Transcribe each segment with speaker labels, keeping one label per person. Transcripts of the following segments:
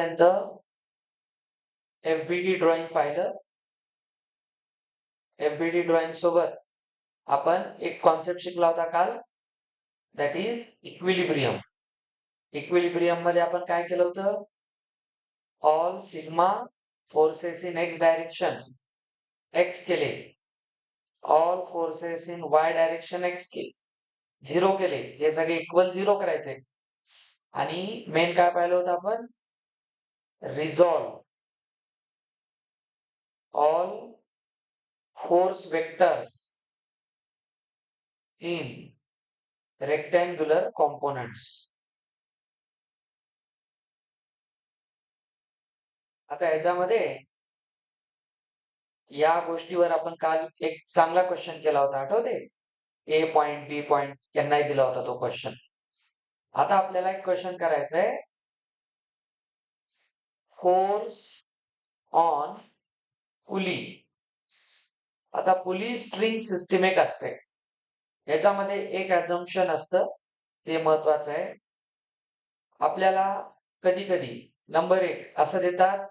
Speaker 1: त्यांचं FBD drawing पाहिलं. FBD drawing सोबत आपण एक कॉन्सेप्ट शिकला होता काल, दॅट इज इक्विलिब्रियम. इक्विलिब्रियम मध्ये आपण काय केलं होतं? All sigma forces in X direction X केले, all forces in Y direction X केले, 0 केले. हे सगळे इक्वल 0 करायचे. आणि मेन काय पाहिलं होतं आपण? Resolve all force vectors in rectangular components. आता याच्यामध्ये या गोष्टीवर आपण काल एक चांगला क्वेश्चन केला होता, आठवते? ए पॉइंट बी पॉइंट यांनाही दिला होता तो क्वेश्चन. आता आपल्याला एक क्वेश्चन करायचा आहे, फोर्स ऑन पुली. आता पुली स्ट्रिंग सिस्टीम एक असते. याच्यामध्ये एक ऍझम्पशन असतं, ते महत्वाचं आहे. आपल्याला कधी कधी नंबर 1 असं देतात,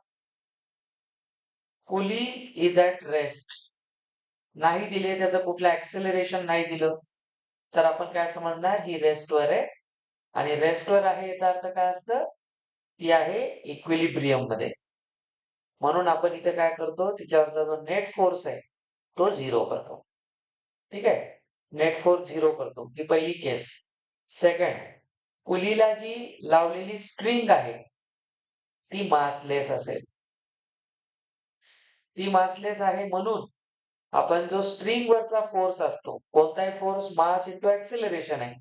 Speaker 1: पुली इज ॲट रेस्ट. नाही दिले, त्याचं कुठलं ऍक्सेलरेशन नाही दिलं, तर आपण काय समजणार? ही रेस्टवर आहे. आणि रेस्टवर आहे याचा अर्थ काय असतं? ती आहे इक्विलिब्रियम मध्ये. म्हणून आपण इथे काय करतो? तिच्यावरचा जो नेट फोर्स आहे तो 0 करतो. ठीक आहे, नेट फोर्स 0 करतो. ही पहिली केस. सेकंड, पुलीला जी लावलेली स्ट्रिंग आहे ती मासलेस असेल. ती मासलेस आहे म्हणून आपण जो स्ट्रिंग वरचा फोर्स असतो, कोणताही फोर्स मास इंटू ऍक्सिलरेशन आहे,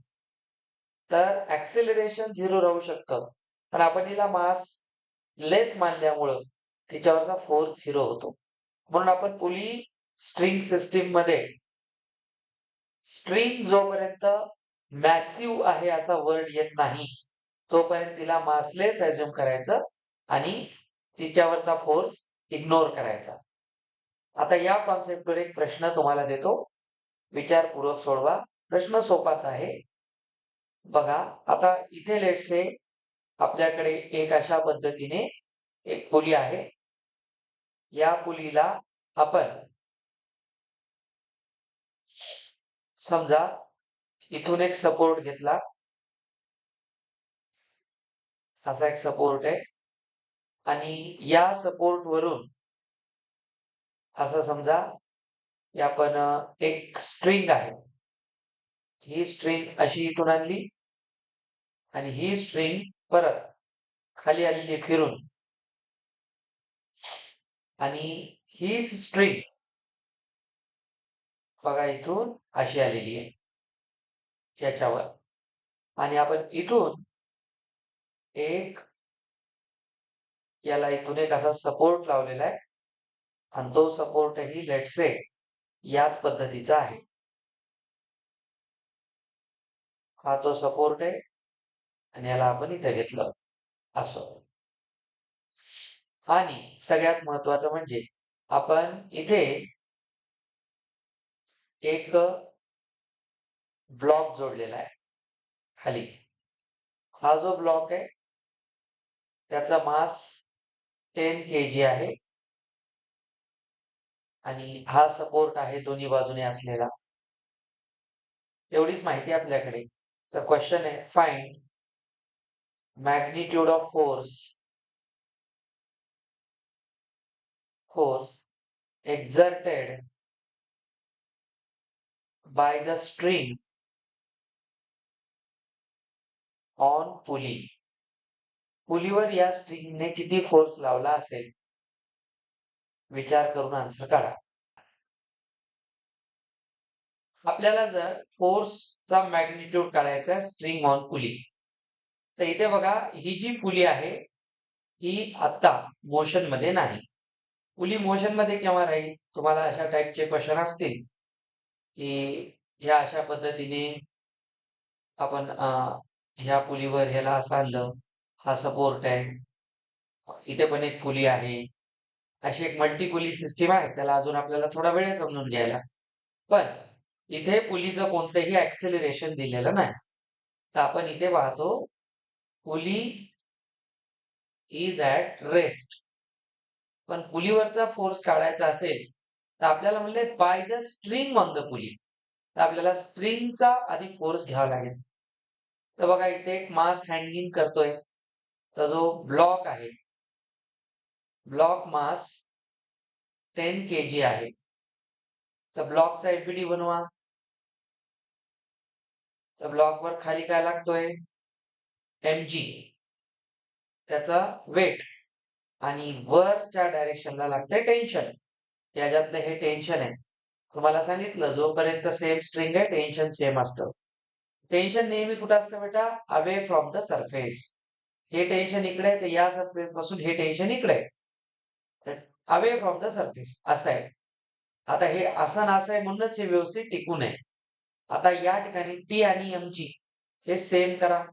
Speaker 1: तर ऍक्सिलरेशन 0 राहू शकतं. पण आपण हिला मास लेस मानल्यामुळं तिच्यावरचा फोर्स 0 होतो. म्हणून आपण पुली स्ट्रिंग सिस्टीम मध्ये स्ट्रिंग जोपर्यंत मॅसिव्ह आहे असा वर्ड येत नाही तोपर्यंत तिला मासलेस ऍझ्युम करायचं आणि तिच्यावरचा फोर्स इग्नोर करायचा. आता या कॉन्सेप्टवर एक प्रश्न तुम्हाला देतो, विचारपूर्वक सोडवा. प्रश्न सोपाच आहे. बघा, आता इथे लेट्स से आपल्याकडे एक अशा पद्धतीने एक पुली आहे. या पुलीला आपण समजा इथून एक सपोर्ट घेतला, असा एक सपोर्ट आहे. आणि या सपोर्ट वरून असं समजा की आपण एक स्ट्रिंग आहे, ही स्ट्रिंग अशी इथून आणली आणि ही स्ट्रिंग परत खाली आलेली फिरून, आणि हीच स्ट्रिंग बघा इथून अशी आलेली आहे याच्यावर. आणि आपण इथून एक याला इथून एक असा सपोर्ट लावलेला आहे आणि तो सपोर्टही लेट्स से याच पद्धतीचा आहे. हा तो सपोर्ट आहे आणि याला आपण इथे घेतलं असं. आणि सगळ्यात महत्वाचं म्हणजे आपण इथे एक ब्लॉक जोडलेला आहे खाली. हा जो ब्लॉक आहे त्याचा मास 10 kg आहे आणि हा सपोर्ट आहे दोन्ही बाजूने असलेला. एवढीच माहिती आपल्याकडे. तर क्वेश्चन आहे, find magnitude of force exerted by the string on pulley. पुलीवर या स्ट्रिंगने किती फोर्स लावला असेल? विचार करून आन्सर काढा. आपल्याला जर फोर्सचा मॅग्निट्यूड काढायचा आहे स्ट्रिंग ऑन पुली, तर इथे बघा ही जी पुली आहे ही आता मोशन मध्ये नाही. पुली मोशन मध्ये केव्हा राहील? तुम्हाला अशा टाइपचे क्वेश्चन असतील की ह्या अशा पद्धतीने आपण ह्या पुलीवर ह्याला असं आणलं, हा सपोर्ट आहे, इथे पण एक पुली आहे, अशी एक मल्टी पुली सिस्टीम आहे. त्याला अजून आपल्याला थोडा वेळ समजून घ्यायला. पण इथे पुलीचं कोणतंही ऍक्सेलरेशन दिलेलं नाही. तर आपण इथे पाहतो पुली इज ॲट रेस्ट. पण पुलीवरचा फोर्स काढायचा असेल तर आपल्याला म्हणले by the string on the pulley. तर आपल्याला स्ट्रिंगचा आधी फोर्स घ्यावा लागेल. तर बघा इथे एक मास हँगिंग करतोय. तर जो ब्लॉक आहे, ब्लॉक मास 10 kg आहे. तर ब्लॉकचा एफबीडी बनवा. तर ब्लॉकवर खाली काय लागतोय, mg त्याचा वेट, आणि वरच्या डायरेक्शनला लागतंय टेन्शन. याच्यातलं हे टेन्शन आहे. तुम्हाला सांगितलं जोपर्यंत सेम स्ट्रिंग आहे टेन्शन सेम असतं. टेन्शन नेहमी कुठं असतं बेटा, अवे फ्रॉम द सरफेस. हे टेन्शन इकडे आहे तर या सरफेस पासून हे टेन्शन इकडे आहे. तर अवे फ्रॉम द सरफेस असं आहे. आता हे असं ना असं आहे म्हणूनच हे व्यवस्थित टिकून आहे. आता या ठिकाणी टी आणि mg हे सेम करा.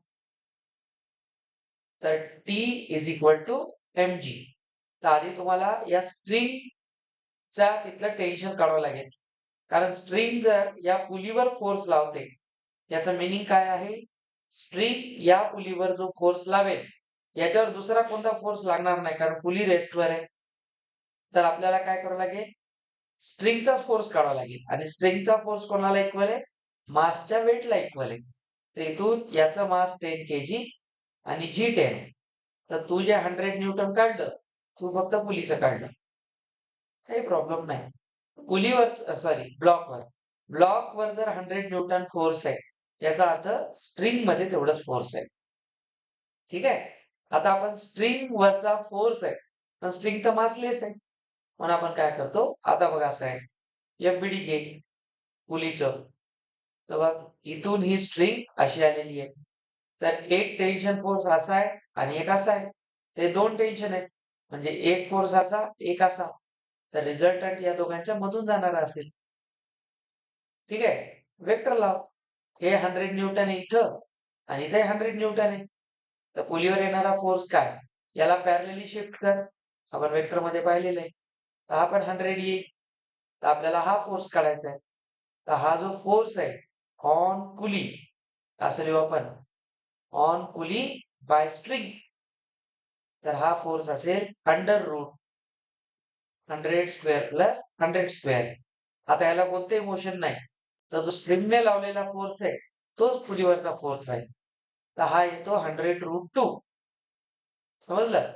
Speaker 1: तर T is equal to mg. तर आधी तुम्हाला या स्ट्रिंगचा तिथलं टेन्शन काढावं लागेल. कारण स्ट्रिंग जर या पुलीवर फोर्स लावते, याचं मिनिंग काय आहे, स्ट्रिंग या पुलीवर जो फोर्स लावेल याच्यावर दुसरा कोणता फोर्स लागणार नाही, कारण पुली रेस्टवर आहे. तर आपल्याला काय करावं लागेल, स्ट्रिंगचाच फोर्स काढावा लागेल. आणि स्ट्रिंगचा फोर्स कोणाला इक्वल आहे, मासच्या वेटला इक्वल आहे. तर इथून याचं मास 10 kg आणि जी 10. तर तू जे 100 न्यूटन काढलं, तू फक्त पुलीचं काढलं, काही प्रॉब्लेम नाही. पुलीवर सॉरी ब्लॉकवर, ब्लॉकवर जर 100 न्यूटन फोर्स आहे याचा अर्थ स्ट्रिंग मध्ये तेवढंच फोर्स आहे. ठीक आहे. आता आपण स्ट्रिंग वरचा फोर्स आहे पण स्ट्रिंग तर मासलेस आहे, म्हणून आपण काय करतो, आता बघा असं आहे, एफबीडी घे पुलीचं. तर बघ इथून ही स्ट्रिंग अशी आलेली आहे. तर एक टेन्शन फोर्स असा आहे आणि एक असा आहे. ते दोन टेन्शन आहेत, म्हणजे एक फोर्स असा एक असा. तर रिझल्टंट या दोघांच्या मधून जाणारा असेल. ठीक आहे. वेक्टर लाव. हे 100 न्यूटन आहे इथं आणि इथे 100 न्यूटन आहे. तर पुलीवर येणारा फोर्स काय, याला पॅरलली शिफ्ट कर. आपण वेक्टर मध्ये पाहिलेलं आहे. तर हा पण 100 येईल. तर आपल्याला हा फोर्स काढायचा आहे. तर हा जो फोर्स आहे ऑन पुली, असं लिहू आपण, ऑन पुली बाय स्ट्रिंग. तर हा फोर्स असेल under root 100 square plus 100 square. आता याला कोणतेही मोशन नाही, तर जो स्ट्रिंगने लावलेला फोर्स आहे तोच पुलीवरचा फोर्स आहे. तर हा येतो 100√2. समजलं.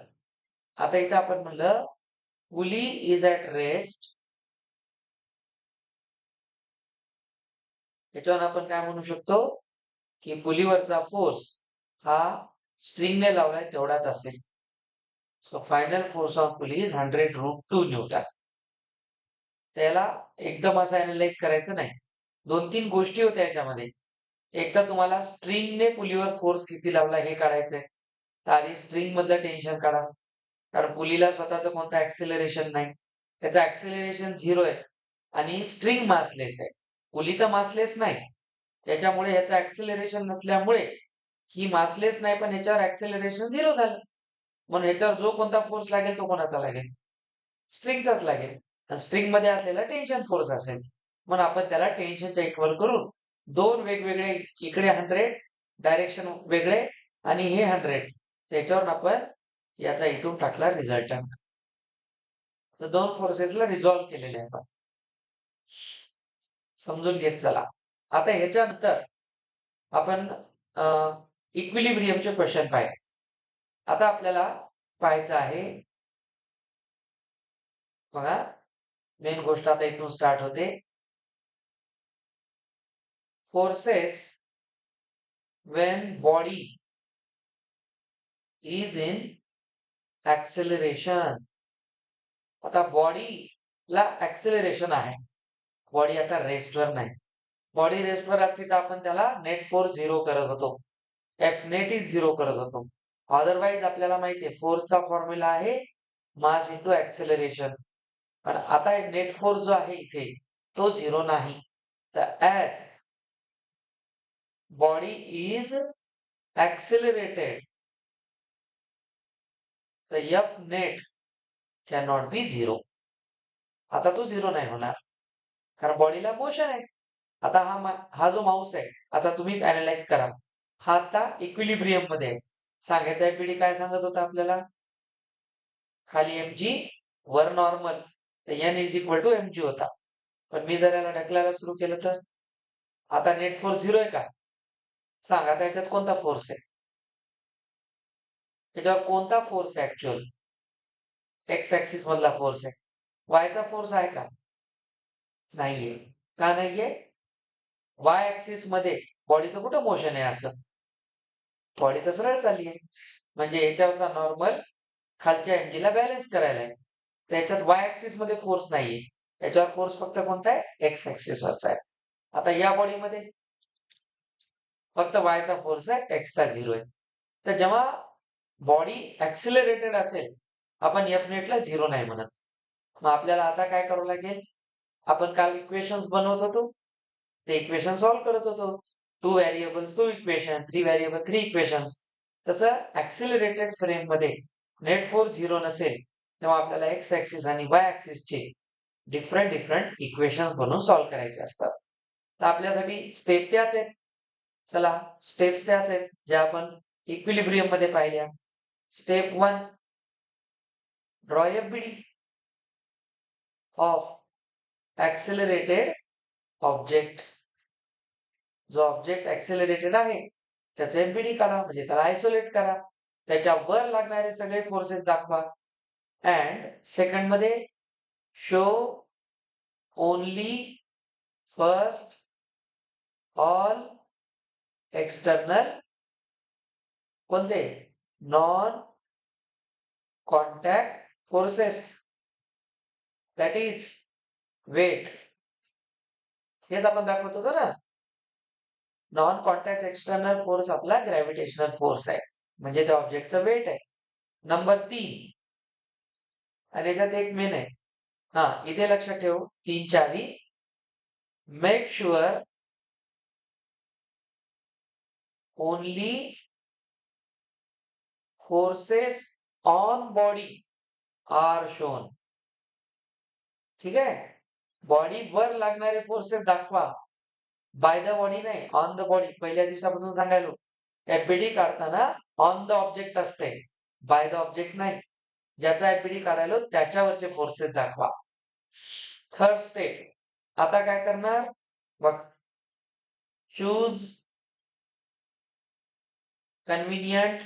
Speaker 1: आता इथं आपण म्हणलं पुली इज ॲट रेस्ट. याच्यावर आपण काय म्हणू शकतो की पुलीवरचा फोर्स हा स्ट्रिंगने लावलाय तेवढाच असेल. So final force on pulley is 100√2 Newton. त्याला एकदम असं अॅनलाइज करायचं नाही. 2-3 गोष्टी होत्या याच्यामध्ये. एक तर तुम्हाला स्ट्रिंगने पुलीवर फोर्स किती लावला हे काढायचंय. तर आधी स्ट्रिंग मधलं टेन्शन काढा. कारण पुलीला स्वतःचं कोणतं ऍक्सेलरेशन नाही. त्याचं ऍक्सेलरेशन 0 आहे आणि स्ट्रिंग मासलेस आहे. पुली तर मासलेस नाही. त्याच्यामुळे ह्याचं ऍक्सेलरेशन नसल्यामुळे ही मासलेस नाही, पण ह्याच्यावर ऍक्सेलरेशन 0 झालं. म्हणून ह्याच्यावर जो कोणता फोर्स लागेल तो कोणाचा लागेल, स्ट्रिंगचाच लागेल. तर स्ट्रिंग मध्ये असलेला टेन्शन फोर्स असेल, म्हणून आपण त्याला टेन्शनच्या इक्वल करून दोन वेगवेगळे, इकडे 100 डायरेक्शन वेगळे आणि हे 100, त्याच्यावर आपण याचा इथून टाकला रिझल्टंट. तर दोन फोर्सेसला रिझॉल्व्ह केलेले आहे आपण, समजून घेत चला. आता ह्याच्यानंतर आपण इक्विलिब्रियमचे क्वेश्चन पाहिले. आता आपल्याला पाहायचं आहे, बघा मेन गोष्ट आता इथून स्टार्ट होते. Forces when body is in acceleration. आता बॉडीला ऍक्सेलरेशन आहे, बॉडी आता रेस्टवर नाही. बॉडी रेस्टवर असती तर आपण त्याला नेट फोर्स 0 करत होतो, एफ नेट इज 0 करत होतो. अदरवाईज आपल्याला माहिती आहे फोर्सचा फॉर्म्युला आहे मास इंटू ऍक्सेलरेशन. पण आता नेट फोर्स जो आहे इथे तो 0 नाही. तर ऍज बॉडी इज ऍक्सेलरेटेड, तर F net can not be 0. आता तो 0 नाही होणार, कारण बॉडीला मोशन आहे. आता हा जो माऊस आहे, आता तुम्ही अॅनालाइज करा, हा आता इक्विलिब्रियम मध्ये आहे. सांगायचा एफबीडी काय सांगत होता आपल्याला, खाली mg वर नॉर्मल, तर n is equal to mg होता. पण मी जर याला ढकलायला सुरू केलं तर आता नेट फोर्स 0 आहे का? सांगा आता याच्यात कोणता फोर्स आहे? त्याच्यावर कोणता फोर्स आहे ऍक्च्युअल? एक्स ऍक्सिस मधला फोर्स आहे. वायचा फोर्स आहे का? नाहीये. का नाहीये? वाय ऍक्सिस मध्ये बॉडीचं कुठं मोशन आहे असं? बॉडी तर सरळ चालली आहे. म्हणजे याच्यावरचा नॉर्मल खालच्या एमजीला बॅलन्स करायला आहे. त्याच्यात वाय ऍक्सिस मध्ये फोर्स नाहीये. याच्यावर फोर्स फक्त कोणता आहे? एक्स ऍक्सिस वरचा आहे. आता या बॉडीमध्ये फक्त वायचा फोर्स आहे, एक्सचा 0 आहे. तर जेव्हा बॉडी ऍक्सिलरेटेड असेल, आपण एफ नेटला 0 नाही म्हणत. मग आपल्याला आता काय करावं लागेल? आपण काल इक्वेशन्स बनवत होतो, ते इक्वेशन सॉल्व्ह करत होतो. 2 व्हेरिएबल्स 2 इक्वेशन, 3 व्हेरिएबल 3 इक्वेशन्स. तसं ऍक्सिलरेटेड फ्रेम मध्ये नेट फोर्स 0 नसेल, तेव्हा आपल्याला एक्स ऍक्सिस आणि वाय ऍक्सिसचे डिफरंट इक्वेशन्स बनवून सॉल्व्ह करायचे असतात. तर आपल्यासाठी स्टेप त्याच आहेत. चला, स्टेप्स त्याच आहेत ज्या आपण इक्विलिब्रियम मध्ये पाहिल्या. Step 1, draw FBD of accelerated object. जो ऑब्जेक्ट ऍक्सिलरेटेड आहे त्याचा एफबीडी काढा, म्हणजे त्याला आयसोलेट करा. त्याच्यावर लागणारे सगळे फोर्सेस दाखवा. अँड सेकंड मध्ये show only first all external कोणते? Non contact forces, that is weight. हेच आपण दाखवत होतो ना. नॉन कॉन्टॅक्ट एक्सटर्नल फोर्स आपला ग्रॅव्हिटेशनल फोर्स आहे, म्हणजे त्या ऑब्जेक्टचं वेट आहे. नंबर 3, आणि याच्यात एक मेन आहे. इथे लक्षात ठेव, 3च्या आधी make sure only forces on body are shown. ठीक आहे. बॉडी वर लागणारे फोर्सेस दाखवा, बाय द बॉडी नाही, ऑन द बॉडी. पहिल्या दिवसापासून सांगायलो, एफबीडी काढताना ऑन द ऑब्जेक्ट असते, बाय द ऑब्जेक्ट नाही. ज्याचा एफबीडी काढायलो त्याच्यावरचे फोर्सेस दाखवा. थर्ड स्टेप, आता काय करणार बघ. Choose convenient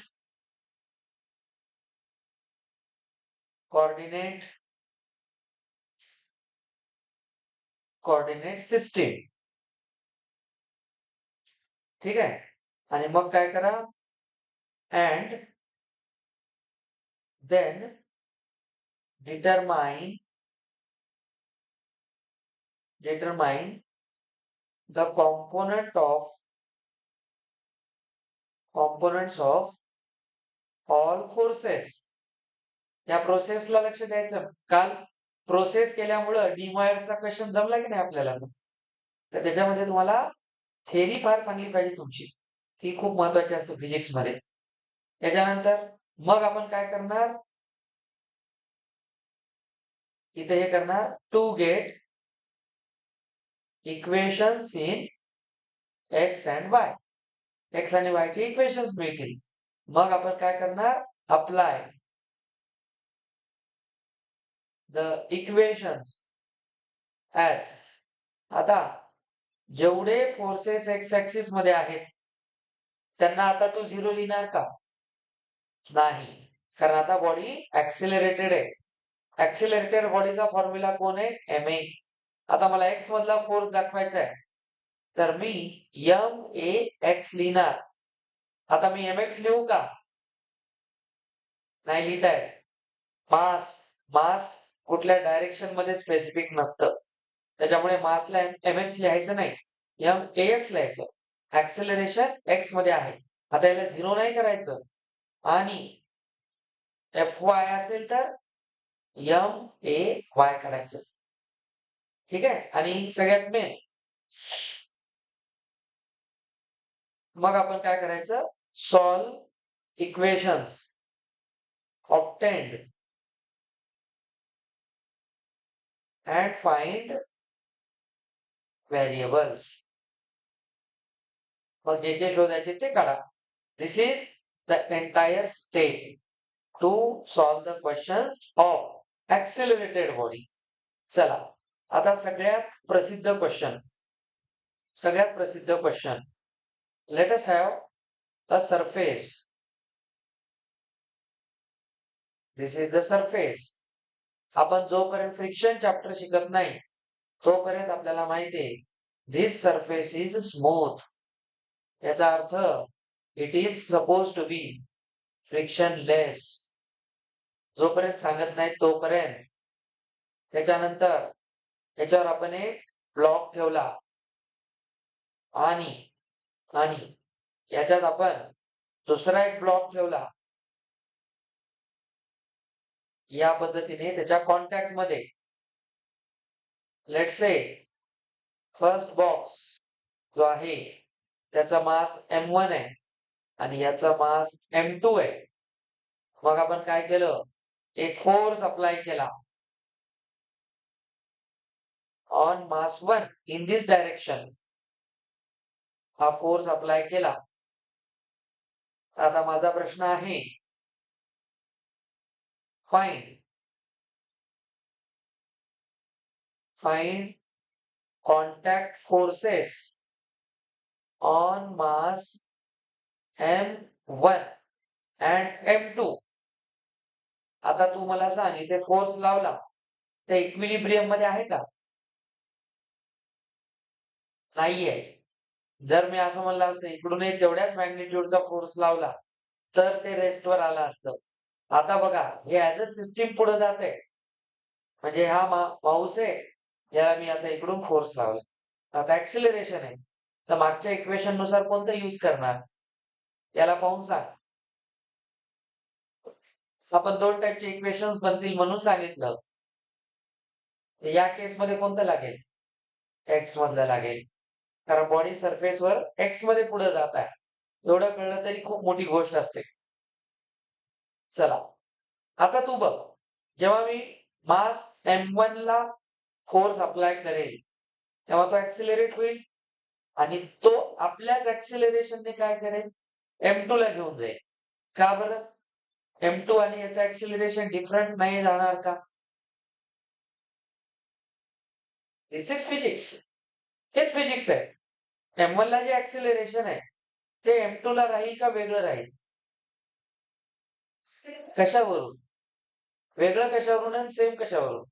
Speaker 1: coordinate system. ठीक आहे. आणि मग काय करा, and then determine the components of all forces. या प्रोसेसला लक्ष द्यायचं. काल प्रोसेस केल्यामुळं डीमॉयरचा क्वेश्चन जमला की नाही आपल्याला, तर त्याच्यामध्ये तुम्हाला थेरी फार चांगली पाहिजे तुमची, ती खूप महत्वाची असते फिजिक्स मध्ये. त्याच्यानंतर मग आपण काय करणार, इथे हे करणार, to get equations in X and Y. X आणि वाय चे इक्वेशन्स मिळतील. मग आपण काय करणार, अप्लाय द इक्वेशन्स ॲज. आता जेवढे फोर्सेस एक्स ऍक्सिस मध्ये आहेत त्यांना आता तू 0 लिहिणार का? नाही, कारण आता बॉडी ऍक्सिलरेटेड आहे. ऍक्सिलरेटेड बॉडीचा फॉर्म्युला कोण आहे? ma. आता मला एक्स मधला फोर्स दाखवायचा आहे, तर मी ma(x) लिहिणार. आता मी mx लिहू का? नाही लिहिता येत. मास कुठल्या डायरेक्शन मध्ये स्पेसिफिक नसतं, त्याच्यामुळे मासला mx लिहायचं नाही, max लिहायचं. ऍक्सिलरेशन एक्स मध्ये आहे. आता याला 0 नाही करायचं, आणि fy असेल तर ma(y) काढायचं. ठीक आहे. आणि सगळ्यात मेन, मग आपण काय करायचं, solve equations obtained and find variables. मग जे जे शोधायचे ते काढा. This is the entire step. To solve the questions of accelerated body. चला आता सगळ्यात प्रसिद्ध question let us have a surface. This is the surface. आपण जोपर्यंत फ्रिक्शन चॅप्टर शिकत नाही तोपर्यंत आपल्याला माहिती आहे धिस सरफेस इज स्मूथ. याचा अर्थ it is suppose to be frictionless. जोपर्यंत सांगत नाही तोपर्यंत. त्याच्यानंतर त्याच्यावर आपण एक ब्लॉक ठेवला आणि याच्यात आपण दुसरा एक ब्लॉक ठेवला. या पद्धतीने त्याच्या कॉन्टॅक्ट मध्ये लेट्स से फर्स्ट बॉक्स जो आहे त्याचा मास m1 आहे आणि याचा मास m2 आहे. मग आपण काय केलं, एक फोर्स अप्लाय केला on mass 1 in this direction. हा फोर्स अप्लाय केला. आता माझा प्रश्न आहे find contact forces on mass m1 and m2. आता तू मला सांग, इथे फोर्स लावला तर इक्विलिब्रियम मध्ये आहे का? नाहीये. जर मी असं म्हणलं असतं इकडूनही तेवढ्याच मॅग्निट्यूडचा फोर्स लावला तर ते रेस्टवर आलं असतं. आता बघा हे ऍज अ सिस्टीम पुढे जाते. म्हणजे हा माऊस आहे, याला मी आता इकडून फोर्स लावला. आता ऍक्सिलरेशन आहे, तर मागच्या इक्वेशन नुसार कोणतं यूज करणार याला पाहून सांग. आपण दोन टाईपचे इक्वेशन्स बनतील म्हणून सांगितलं. या केसमध्ये कोणतं लागेल? एक्स मधलं लागेल, कारण बॉडी सरफेसवर एक्स मध्ये पुढे जात आहे. एवढं कळलं तरी खूप मोठी गोष्ट असते. चला आता तू बघ, जेव्हा मी मास m1 ला फोर्स अप्लाय करेल तेव्हा तो ऍक्सिलरेट होईल आणि तो आपल्याच ऍक्सिलरेशनने काय करेल, m2 ला घेऊन जाईल. का बरं? m2 आणि याचं ऍक्सिलरेशन डिफरंट नाही जाणार का? दिस इज फिजिक्स. हेच फिजिक्स आहे. m1 ला जे ऍक्सिलरेशन आहे ते m2 ला राहील का वेगळं राहील? कशावरून? वेगळं कशावरून आणि सेम कशावरून?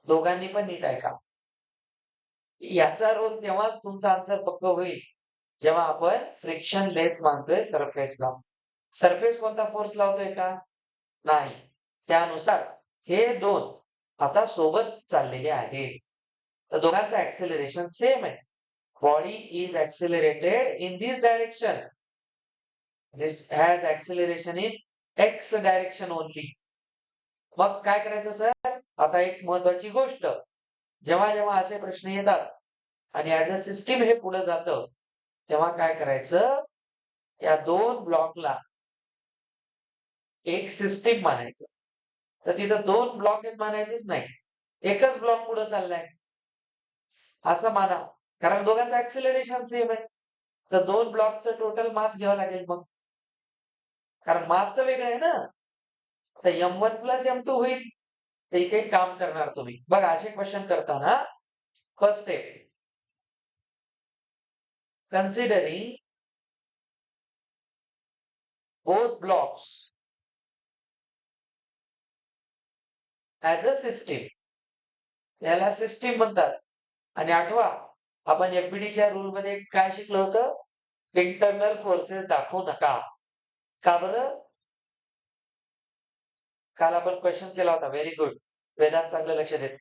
Speaker 1: दोघांनी पण नीट ऐका. याचा रोल तेव्हाच तुमचा आन्सर पक्का होईल जेव्हा आपण फ्रिक्शनलेस मानतोय सरफेसला. सरफेस कोणता फोर्स लावतोय का? नाही. त्यानुसार हे दोन आता सोबत चाललेले आहेत. तर दोघांचं ऍक्सिलरेशन सेम आहे. Body is accelerated in this direction. This has acceleration in X direction only. मग काय करायचं सर? आता एक महत्वाची गोष्ट, जेव्हा जेव्हा असे प्रश्न येतात आणि ऍज अ सिस्टीम हे पुढे जातं तेव्हा काय करायचं, या दोन ब्लॉकला एक सिस्टीम मानायचं. तर तिथं दोन ब्लॉक आहेत मानायचंच नाही, एकच ब्लॉक पुढे चाललाय असं माना, कारण दोघांचं ऍक्सिलरेशन सेम आहे. तर दोन ब्लॉकचं टोटल मास घ्यावं लागेल मग, कारण मास तर वेगळं आहे ना. तर m1 प्लस m2 होईल. तर इथे एक काम करणार तुम्ही बघा, असे क्वेश्चन करताना first step, considering both blocks as a system, याला सिस्टीम म्हणतात. आणि आठवा, आपण एफबीडीच्या रूल मध्ये काय शिकलो होतं, इंटरनल फोर्सेस दाखवू नका. का बरं? काल आपण क्वेश्चन केला होता. व्हेरी गुड वेदांत, चांगलं लक्ष देत.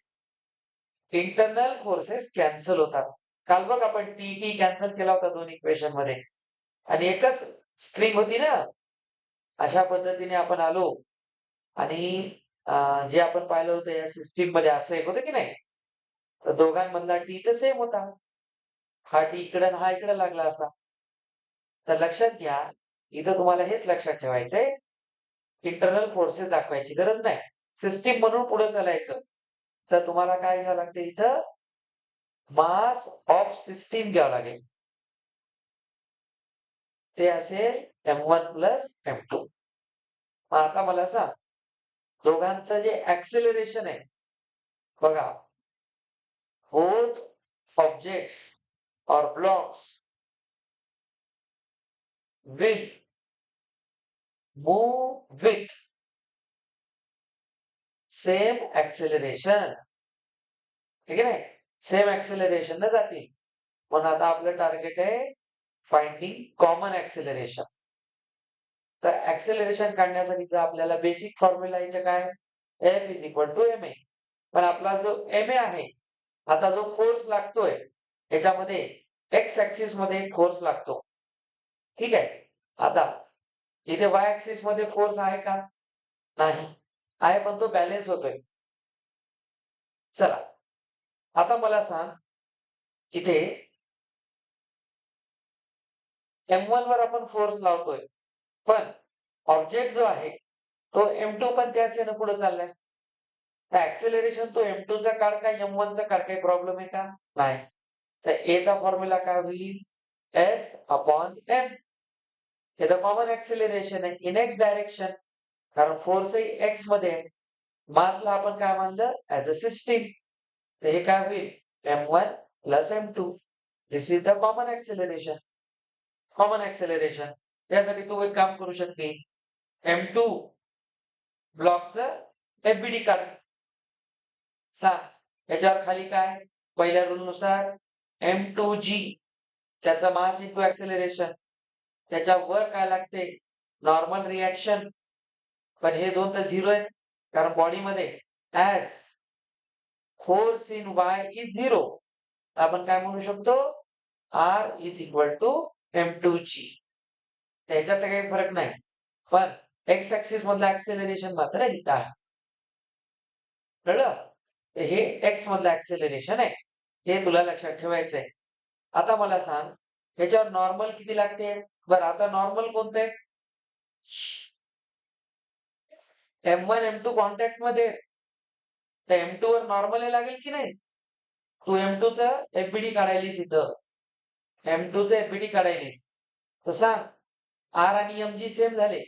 Speaker 1: इंटरनल फोर्सेस कॅन्सल होतात. काल बघ आपण टी कॅन्सल केला होता दोन इक्वेशन मध्ये आणि एकच स्ट्रिंग होती ना. अशा पद्धतीने आपण आलो आणि जे आपण पाहिलं होतं या सिस्टीम मध्ये असं एक होतं की नाही, तर दोघांमधला टी तर सेम होता. हा टी इकडे हा इकडे लागला असा. तर लक्षात घ्या, इथं तुम्हाला हेच लक्षात ठेवायचंय, इंटरनल फोर्सेस दाखवायची गरज नाही, सिस्टीम म्हणून पुढे चालायचं. तर तुम्हाला काय घ्यावं लागतं, इथं मास ऑफ सिस्टीम घ्यावं लागेल. ते असेल m1 प्लस m2. आता मला सांग, दोघांचं जे ऍक्सिलरेशन आहे बघा, both objects or blocks will move with same acceleration. ठीक आहे ना, सेम ऍक्सिलरेशन न जातील. पण आता आपलं टार्गेट आहे फाइंडिंग कॉमन ऍक्सिलरेशन. तर ऍक्सिलरेशन काढण्यासाठीचा आपल्याला बेसिक फॉर्म्युला इथे काय, F is equal to M A. पण आपला जो एम ए आहे, आता जो फोर्स लागतोय याच्यामध्ये एक्स ऍक्सिस मध्ये एक फोर्स लागतो. ठीक आहे. आता इथे वाय ऍक्सिस मध्ये फोर्स आहे का, नाही आहे, पण तो बॅलेन्स होतोय. चला आता मला सांग, इथे M1 वर आपण फोर्स लावतोय, पण ऑब्जेक्ट जो आहे तो M2 पण त्याच यानं पुढे चाललाय. ऍक्सेलरेशन तो M2 चा काढ का M1 चा काढ, काही प्रॉब्लेम आहे का, नाही. तर ए चा फॉर्म्युला काय होईल, F अपॉन M. हे तर कॉमन ऍक्सेलरेशन आहे इन एक्स डायरेक्शन, कारण फोर्स एक्स मध्ये आहे. मासला आपण काय मानलं, ऍज अ सिस्टीम. तर हे काय होईल, M1 plus M2. This is the common acceleration. Common acceleration त्यासाठी तू एक काम करू शकते, M2 ब्लॉकचं एफबीडी काढ. सांग याच्यावर खाली काय, पहिल्या रूल नुसार M2G त्याचा मास इंटू ऍक्सेलरेशन, त्याच्यावर काय लागते, नॉर्मल रिॲक्शन. पण हे दोन तर झिरो आहेत, कारण बॉडीमध्ये as force in Y is zero. आपण काय म्हणू शकतो, R is equal to M2G. त्याच्यात काही फरक नाही, पण एक्स ऍक्सिस मधलं ऍक्सेलरेशन मात्र इथं आहे. कळलं, हे एक्स मधलं ऍक्सेलरेशन आहे, हे तुला लक्षात ठेवायचंय. आता मला सांग, ह्याच्यावर नॉर्मल किती लागते. बरं आता नॉर्मल कोणतं आहे, M1 M2 कॉन्टॅक्ट मध्ये, तर M2 वर नॉर्मल लागेल की नाही. तू M2 च एफबीडी काढायलीस, इथं M2 च एफबीडी काढायलीस, तर सांग आर आणि एमजी सेम झाले,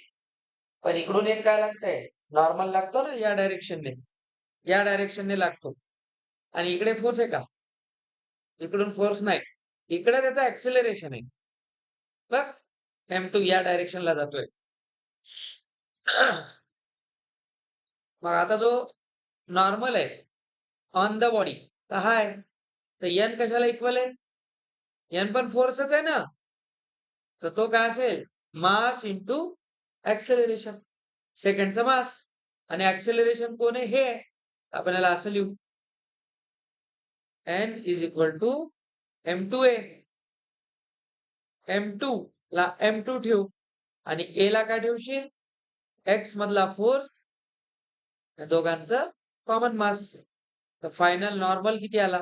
Speaker 1: पण इकडून एक काय लागतंय, नॉर्मल लागतो ना, या डायरेक्शनने, या डायरेक्शनने लागतो. आणि इकडे फोर्स आहे का, इकडून फोर्स नाही, इकडे त्याचा ऍक्सिलरेशन आहे बघ. M2 या डायरेक्शनला जातोय. मग आता जो नॉर्मल आहे ऑन द बॉडी, तर हा आहे, तर एन कशाला इक्वल आहे, एन पण फोर्सच आहे ना, तर तो काय असेल, मास इंटू ऍक्सेलरेशन. सेकंडचा मास आणि ऍक्सेलरेशन कोण आहे, हे आपल्याला असं लिहू, N is equal to M2A. M2 ला M2 ठेवू आणि ए ला काय ठेवशील, एक्स मधला फोर्स, दोघांचं कॉमन मास. तर फायनल नॉर्मल किती आला,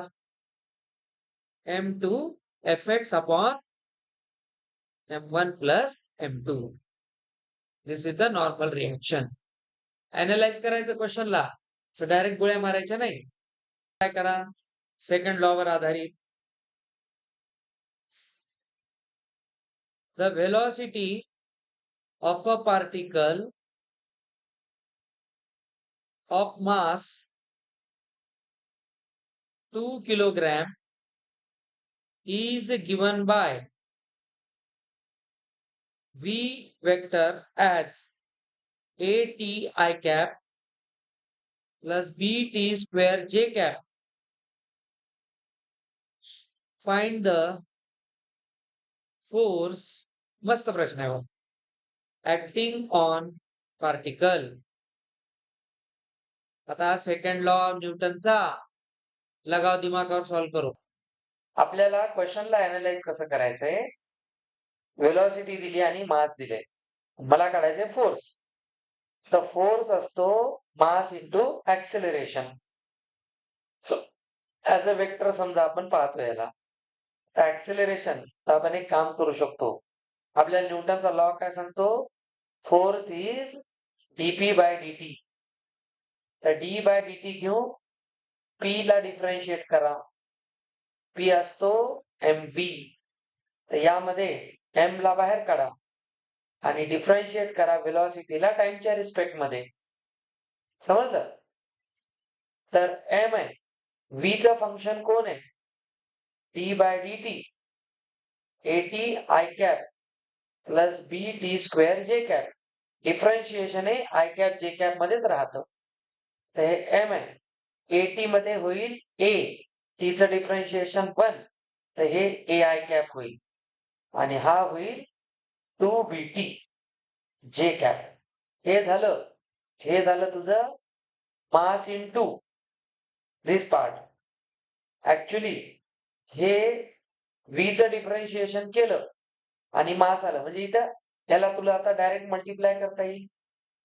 Speaker 1: M2 Fx upon M1 plus M2. This is the normal reaction. Analyse करायचं क्वेश्चनला, सो डायरेक्ट गोळ्या मारायच्या नाही. काय करा, सेकंड लॉ वर आधारित, the velocity of a particle of mass 2 kilogram is given by v vector as at I cap plus bt square j cap. Find the force, मस्त प्रश्न आहे, acting on particle. आता सेकंड लॉ न्यूटनचा, लगाव दिमागावर solve करू. आपल्याला क्वेश्चनला analyse कसं करायचंय, velocity दिली आणि मास दिले, मला काढायचे फोर्स. तर फोर्स असतो mass into acceleration, as a vector समजा आपण पाहतो याला. ऍक्सेलरेशन तर आपण एक काम करू शकतो, आपल्याला न्यूटनचा लॉ काय सांगतो, force is DP by DT. तर डी बाय डीटी घेऊ, पी ला डिफरन्शिएट करा, पी असतो एम व्ही. तर यामध्ये एम ला बाहेर काढा आणि डिफरन्शिएट करा व्हेलॉसिटीला टाइमच्या रिस्पेक्ट मध्ये. समजलं? तर एम आहे, v चं फंक्शन कोण आहे? d/dt at i cap plus bt square j cap. Differentiation आहे i cap j cap मध्येच राहतं. तर हे एम आहे, at मध्ये होईल a, t चं डिफरन्शिएशन 1, तर हे ai cap होईल आणि हा होईल 2bt j cap. हे झालं तुझं मास इंटू दिस पार्ट. ऍक्च्युली हे v चं डिफरन्शिएशन केलं आणि मास आलं, म्हणजे इथं याला तुला आता डायरेक्ट मल्टिप्लाय करता येईल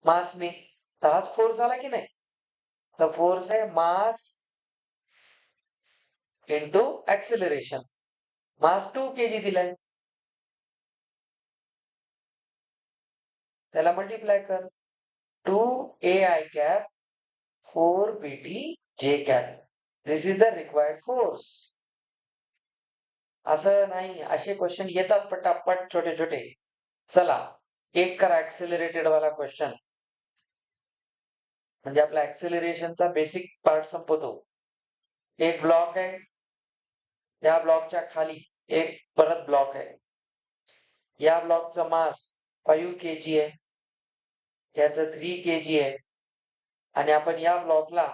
Speaker 1: मासने. तर हाच फोर्स आला की नाही? तर फोर्स आहे मास इंटू ऍक्सिलरेशन. मास 2 kg दिलाय, त्याला मल्टिप्लाय कर. 2ai cap 4bt j cap. This is the required force. असं नाही, असे क्वेश्चन येतात पटापट छोटे छोटे. चला एक करा ऍक्सिलरेटेड वाला क्वेश्चन, म्हणजे आपला ऍक्सिलरेशनचा बेसिक पार्ट संपवतो. एक ब्लॉक आहे, या ब्लॉकच्या खाली एक परत ब्लॉक आहे. या ब्लॉकचा मास 5 kg आहे, याचं 3 kg आहे आणि आपण या ब्लॉकला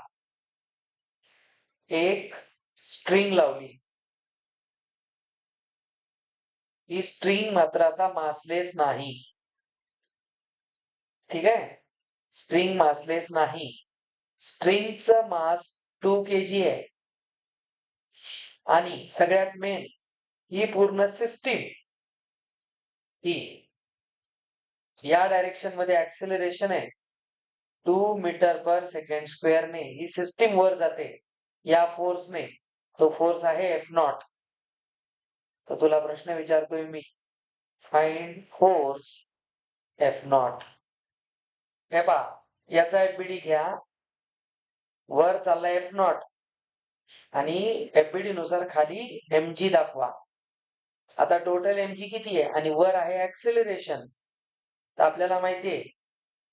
Speaker 1: एक स्ट्रिंग लावली. ही स्ट्रिंग मात्र आता मासलेस नाही. ठीक आहे, स्ट्रिंग मासलेस नाही. स्ट्रिंगचं मास 2 kg आहे आणि सगळ्यात मेन ही पूर्ण सिस्टीम ही या डायरेक्शन मध्ये ऍक्सिलरेशन आहे 2 मीटर पर सेकंड स्क्वेअर ने. ही सिस्टीम वर जाते या फोर्सने. तो फोर्स आहे F0. तर तुला प्रश्न विचारतोय मी, फाइंड फोर्स F0. हे पहा, याचा FBD घ्या, वर चालला F0 आणि FBD नुसार खाली mg दाखवा. आता टोटल mg किती आहे आणि वर आहे ऍक्सिलरेशन. तर आपल्याला माहितीये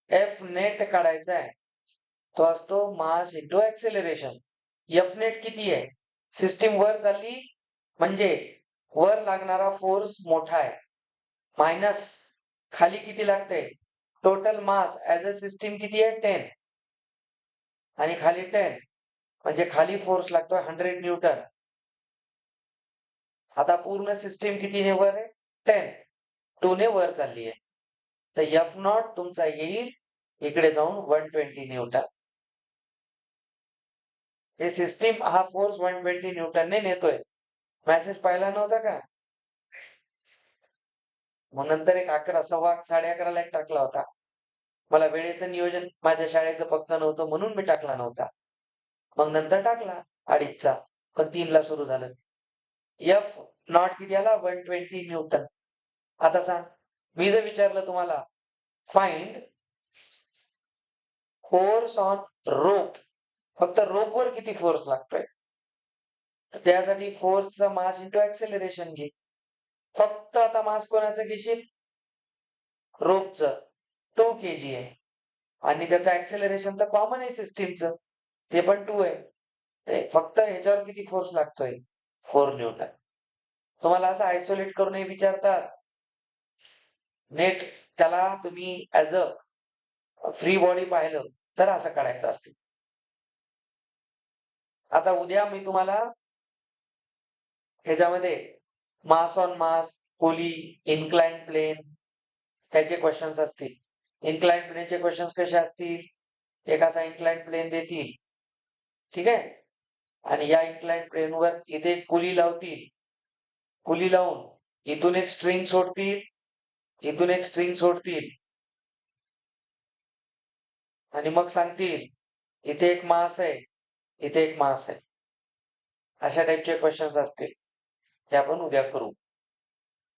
Speaker 1: F नेट काढायचा आहे, तो असतो mass into acceleration. F net किती आहे? सिस्टीम वर चालली म्हणजे वर लागणारा फोर्स मोठा आहे, मायनस खाली किती लागतंय? Total mass as a system किती आहे? 10 आणि खाली 10 म्हणजे खाली फोर्स लागतोय 100 न्यूटन. आता पूर्ण सिस्टीम कितीने वर आहे? 10. 2 ने वर चालली आहे. तर F0 तुमचा येईल इकडे जाऊन 120 न्यूटन. हे सिस्टीम हा फोर्स 120 न्यूटनने नेतोय. मेसेज पाहिला नव्हता का? मग नंतर एक 11, सव्वा 11:30ला एक टाकला होता. मला वेळेचं नियोजन माझ्या शाळेचं पक्क नव्हतं म्हणून मी टाकला नव्हता. मग नंतर टाकला 2:30चा, पण 3ला सुरू झालं. F0 किती आला? 120 न्यूटन. आता सांग, मी जर विचारलं तुम्हाला फाइंड फोर्स ऑन रोप, फक्त रोपवर किती फोर्स लागतोय, तर त्यासाठी फोर्सचा मास इंटू ऍक्सेलरेशन घे. फक्त आता मास कोणाचं घेशील? रोपचं. 2 kg आहे आणि त्याचं ऍक्सेलरेशन तर कॉमन आहे सिस्टीमचं, ते पण 2 आहे. ते फक्त ह्याच्यावर किती फोर्स लागतोय? 4 न्यूटन. तुम्हाला असं आयसोलेट करूनही विचारतात. नेट त्याला तुम्ही ऍज अ फ्री बॉडी पाहिलं तर असं काढायचं असते. आता उद्या मी तुम्हाला ह्याच्यामध्ये mass on mass, pulley, inclined plane त्याचे क्वेश्चन्स असतील. इन्क्लाइंड प्लेनचे क्वेश्चन्स कसे असतील? एक असा इन्क्लाइंड प्लेन देतील, ठीक आहे, आणि या इन्क्लाइंड प्लेनवर इथे एक पुली लावतील. पुली लावून इथून एक स्ट्रिंग सोडतील, इथून एक स्ट्रिंग सोडतील आणि मग सांगतील इथे एक मास आहे, इथे एक मास आहे. अशा टाइपचे क्वेश्चन्स असतील, ते आपण उद्या करू.